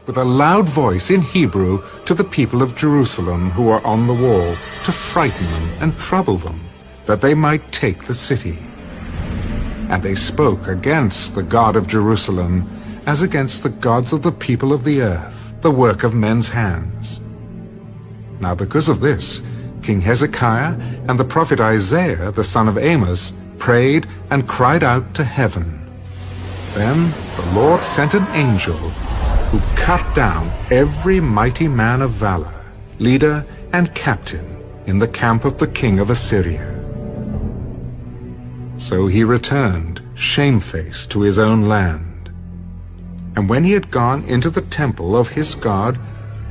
with a loud voice in Hebrew to the people of Jerusalem who were on the wall, to frighten them and trouble them, that they might take the city. And they spoke against the God of Jerusalem, as against the gods of the people of the earth, the work of men's hands. Now because of this, King Hezekiah and the prophet Isaiah, the son of Amos, prayed and cried out to heaven. Then the Lord sent an angel who cut down every mighty man of valor, leader and captain, in the camp of the king of Assyria. So he returned, shamefaced, to his own land. And when he had gone into the temple of his God,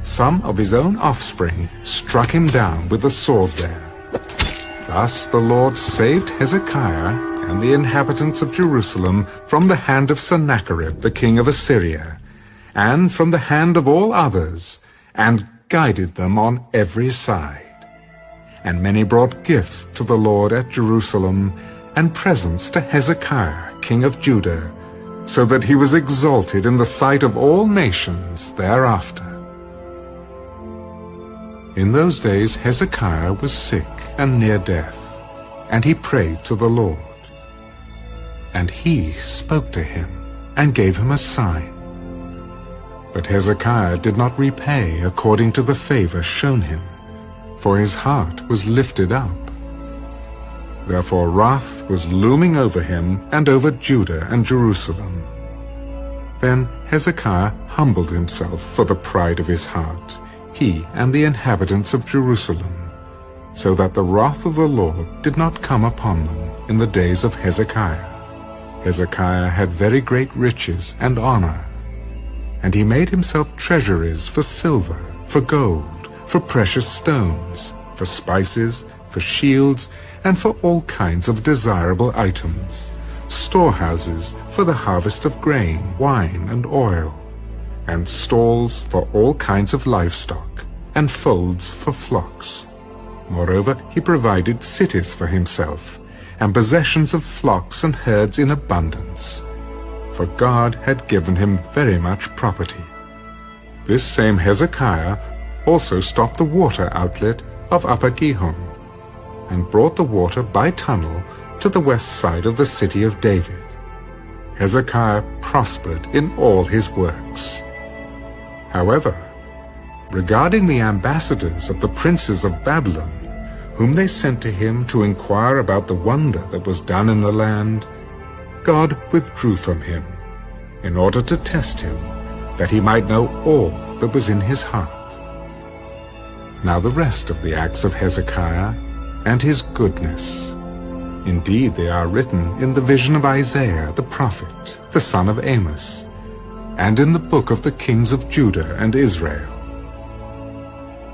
some of his own offspring struck him down with the sword there. Thus the Lord saved Hezekiah and the inhabitants of Jerusalem from the hand of Sennacherib, the king of Assyria, and from the hand of all others, and guided them on every side. And many brought gifts to the Lord at Jerusalem, and presents to Hezekiah, king of Judah, so that he was exalted in the sight of all nations thereafter. In those days Hezekiah was sick and near death, and he prayed to the Lord. And he spoke to him, and gave him a sign. But Hezekiah did not repay according to the favor shown him, for his heart was lifted up. Therefore wrath was looming over him and over Judah and Jerusalem. Then Hezekiah humbled himself for the pride of his heart, he and the inhabitants of Jerusalem, so that the wrath of the Lord did not come upon them in the days of Hezekiah. Hezekiah had very great riches and honor, and he made himself treasuries for silver, for gold, for precious stones, for spices, for shields, and for all kinds of desirable items, storehouses for the harvest of grain, wine, and oil, and stalls for all kinds of livestock, and folds for flocks. Moreover, he provided cities for himself, and possessions of flocks and herds in abundance, for God had given him very much property. This same Hezekiah also stopped the water outlet of Upper Gihon, and brought the water by tunnel to the west side of the city of David. Hezekiah prospered in all his works. However, regarding the ambassadors of the princes of Babylon, whom they sent to him to inquire about the wonder that was done in the land, God withdrew from him, in order to test him, that he might know all that was in his heart. Now the rest of the acts of Hezekiah, and his goodness, indeed they are written in the vision of Isaiah the prophet, the son of Amos, and in the book of the kings of Judah and Israel.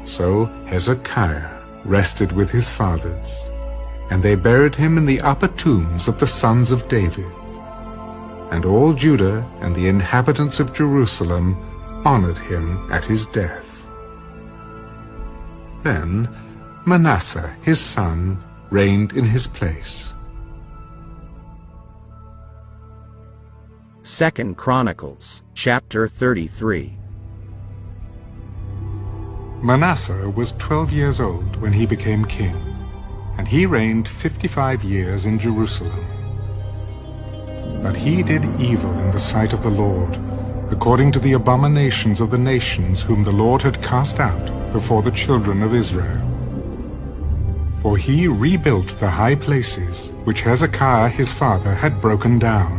So Hezekiah rested with his fathers, and they buried him in the upper tombs of the sons of David. And all Judah and the inhabitants of Jerusalem honored him at his death. Then Manasseh his son reigned in his place. 2 Chronicles, chapter 33. Manasseh was 12 years old when he became king, and he reigned 55 years in Jerusalem. But he did evil in the sight of the Lord, according to the abominations of the nations whom the Lord had cast out before the children of Israel. For he rebuilt the high places which Hezekiah his father had broken down,